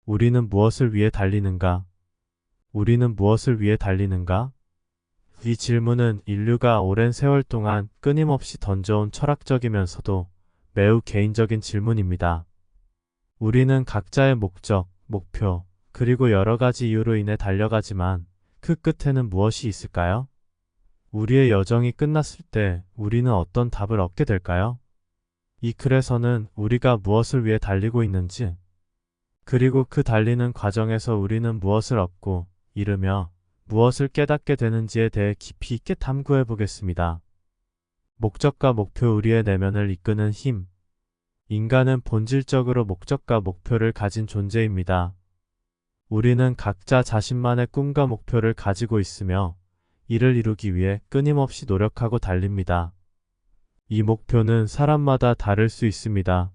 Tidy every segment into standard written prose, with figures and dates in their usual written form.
우리는 무엇을 위해 달리는가? 우리는 무엇을 위해 달리는가? 이 질문은 인류가 오랜 세월 동안 끊임없이 던져온 철학적이면서도 매우 개인적인 질문입니다. 우리는 각자의 목적, 목표, 그리고 여러 가지 이유로 인해 달려가지만 그 끝에는 무엇이 있을까요? 우리의 여정이 끝났을 때 우리는 어떤 답을 얻게 될까요? 이 글에서는 우리가 무엇을 위해 달리고 있는지, 그리고 그 달리는 과정에서 우리는 무엇을 얻고 잃으며 무엇을 깨닫게 되는지에 대해 깊이 있게 탐구해 보겠습니다. 목적과 목표, 우리의 내면을 이끄는 힘. 인간은 본질적으로 목적과 목표를 가진 존재입니다. 우리는 각자 자신만의 꿈과 목표를 가지고 있으며 이를 이루기 위해 끊임없이 노력하고 달립니다. 이 목표는 사람마다 다를 수 있습니다.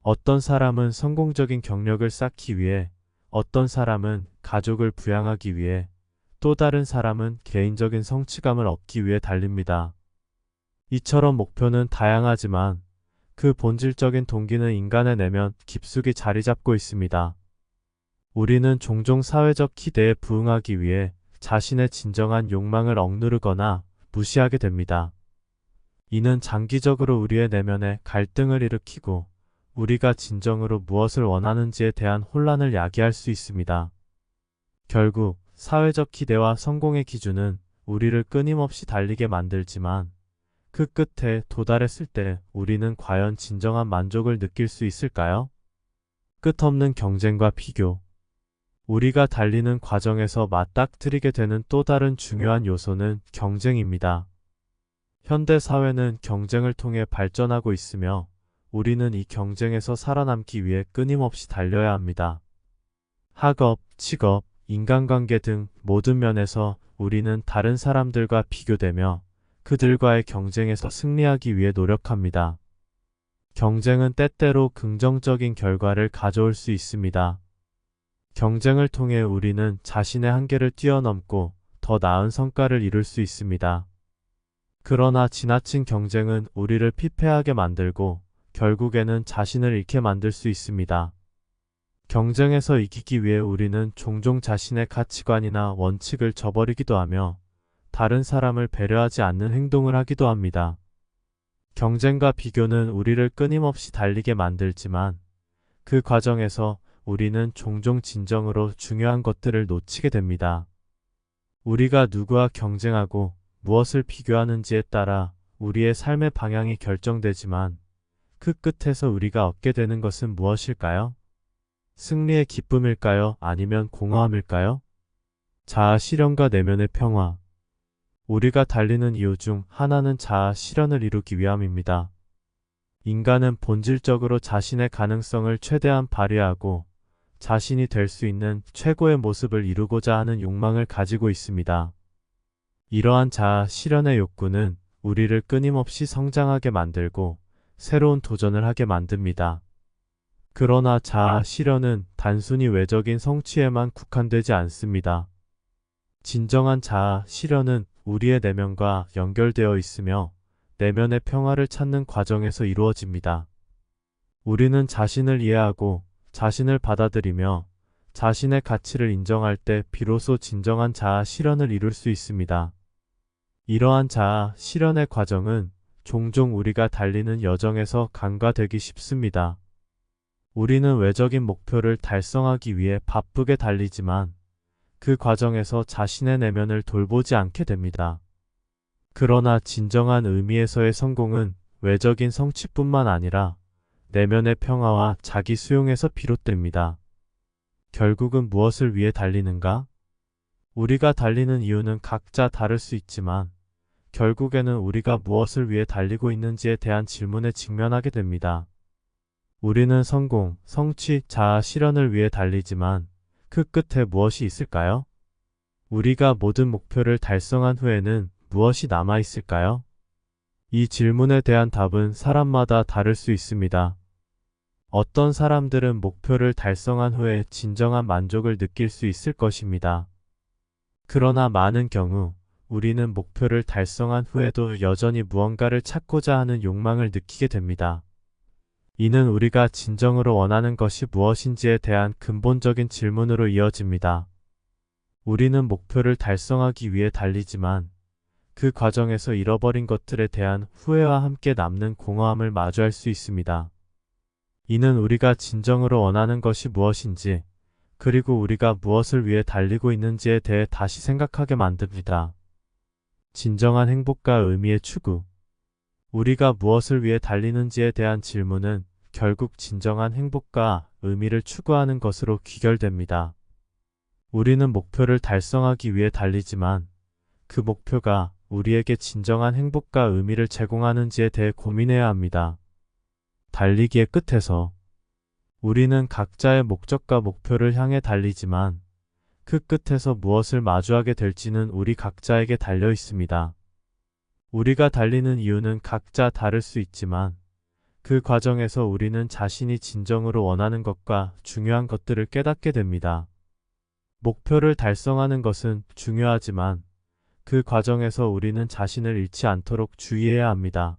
어떤 사람은 성공적인 경력을 쌓기 위해, 어떤 사람은 가족을 부양하기 위해, 또 다른 사람은 개인적인 성취감을 얻기 위해 달립니다. 이처럼 목표는 다양하지만 그 본질적인 동기는 인간의 내면 깊숙이 자리 잡고 있습니다. 우리는 종종 사회적 기대에 부응하기 위해 자신의 진정한 욕망을 억누르거나 무시하게 됩니다. 이는 장기적으로 우리의 내면에 갈등을 일으키고 우리가 진정으로 무엇을 원하는지에 대한 혼란을 야기할 수 있습니다. 결국 사회적 기대와 성공의 기준은 우리를 끊임없이 달리게 만들지만 그 끝에 도달했을 때 우리는 과연 진정한 만족을 느낄 수 있을까요? 끝없는 경쟁과 비교. 우리가 달리는 과정에서 맞닥뜨리게 되는 또 다른 중요한 요소는 경쟁입니다. 현대 사회는 경쟁을 통해 발전하고 있으며 우리는 이 경쟁에서 살아남기 위해 끊임없이 달려야 합니다. 학업, 직업, 인간관계 등 모든 면에서 우리는 다른 사람들과 비교되며 그들과의 경쟁에서 승리하기 위해 노력합니다. 경쟁은 때때로 긍정적인 결과를 가져올 수 있습니다. 경쟁을 통해 우리는 자신의 한계를 뛰어넘고 더 나은 성과를 이룰 수 있습니다. 그러나 지나친 경쟁은 우리를 피폐하게 만들고 결국에는 자신을 잃게 만들 수 있습니다. 경쟁에서 이기기 위해 우리는 종종 자신의 가치관이나 원칙을 저버리기도 하며 다른 사람을 배려하지 않는 행동을 하기도 합니다. 경쟁과 비교는 우리를 끊임없이 달리게 만들지만 그 과정에서 우리는 종종 진정으로 중요한 것들을 놓치게 됩니다. 우리가 누구와 경쟁하고 무엇을 비교하는지에 따라 우리의 삶의 방향이 결정되지만 그 끝에서 우리가 얻게 되는 것은 무엇일까요? 승리의 기쁨일까요? 아니면 공허함일까요? 자아 실현과 내면의 평화. 우리가 달리는 이유 중 하나는 자아 실현을 이루기 위함입니다. 인간은 본질적으로 자신의 가능성을 최대한 발휘하고 자신이 될 수 있는 최고의 모습을 이루고자 하는 욕망을 가지고 있습니다. 이러한 자아 실현의 욕구는 우리를 끊임없이 성장하게 만들고 새로운 도전을 하게 만듭니다. 그러나 자아 실현은 단순히 외적인 성취에만 국한되지 않습니다. 진정한 자아 실현은 우리의 내면과 연결되어 있으며 내면의 평화를 찾는 과정에서 이루어집니다. 우리는 자신을 이해하고 자신을 받아들이며 자신의 가치를 인정할 때 비로소 진정한 자아 실현을 이룰 수 있습니다. 이러한 자아 실현의 과정은 종종 우리가 달리는 여정에서 간과되기 쉽습니다. 우리는 외적인 목표를 달성하기 위해 바쁘게 달리지만 그 과정에서 자신의 내면을 돌보지 않게 됩니다. 그러나 진정한 의미에서의 성공은 외적인 성취뿐만 아니라 내면의 평화와 자기 수용에서 비롯됩니다. 결국은 무엇을 위해 달리는가? 우리가 달리는 이유는 각자 다를 수 있지만 결국에는 우리가 무엇을 위해 달리고 있는지에 대한 질문에 직면하게 됩니다. 우리는 성공, 성취, 자아 실현을 위해 달리지만 그 끝에 무엇이 있을까요? 우리가 모든 목표를 달성한 후에는 무엇이 남아 있을까요? 이 질문에 대한 답은 사람마다 다를 수 있습니다. 어떤 사람들은 목표를 달성한 후에 진정한 만족을 느낄 수 있을 것입니다. 그러나 많은 경우 우리는 목표를 달성한 후에도 여전히 무언가를 찾고자 하는 욕망을 느끼게 됩니다. 이는 우리가 진정으로 원하는 것이 무엇인지에 대한 근본적인 질문으로 이어집니다. 우리는 목표를 달성하기 위해 달리지만 그 과정에서 잃어버린 것들에 대한 후회와 함께 남는 공허함을 마주할 수 있습니다. 이는 우리가 진정으로 원하는 것이 무엇인지, 그리고 우리가 무엇을 위해 달리고 있는지에 대해 다시 생각하게 만듭니다. 진정한 행복과 의미의 추구. 우리가 무엇을 위해 달리는지에 대한 질문은 결국 진정한 행복과 의미를 추구하는 것으로 귀결됩니다. 우리는 목표를 달성하기 위해 달리지만 그 목표가 우리에게 진정한 행복과 의미를 제공하는지에 대해 고민해야 합니다. 달리기의 끝에서 우리는 각자의 목적과 목표를 향해 달리지만 그 끝에서 무엇을 마주하게 될지는 우리 각자에게 달려 있습니다. 우리가 달리는 이유는 각자 다를 수 있지만 그 과정에서 우리는 자신이 진정으로 원하는 것과 중요한 것들을 깨닫게 됩니다. 목표를 달성하는 것은 중요하지만 그 과정에서 우리는 자신을 잃지 않도록 주의해야 합니다.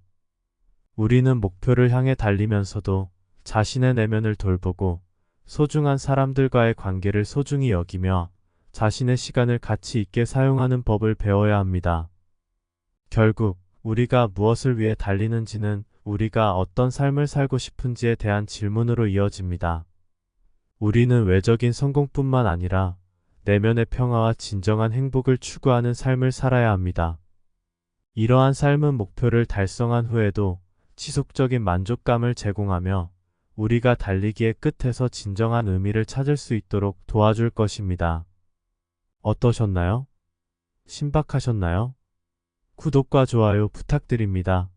우리는 목표를 향해 달리면서도 자신의 내면을 돌보고 소중한 사람들과의 관계를 소중히 여기며 자신의 시간을 가치 있게 사용하는 법을 배워야 합니다. 결국 우리가 무엇을 위해 달리는지는 우리가 어떤 삶을 살고 싶은지에 대한 질문으로 이어집니다. 우리는 외적인 성공뿐만 아니라 내면의 평화와 진정한 행복을 추구하는 삶을 살아야 합니다. 이러한 삶은 목표를 달성한 후에도 지속적인 만족감을 제공하며 우리가 달리기의 끝에서 진정한 의미를 찾을 수 있도록 도와줄 것입니다. 어떠셨나요? 신박하셨나요? 구독과 좋아요 부탁드립니다.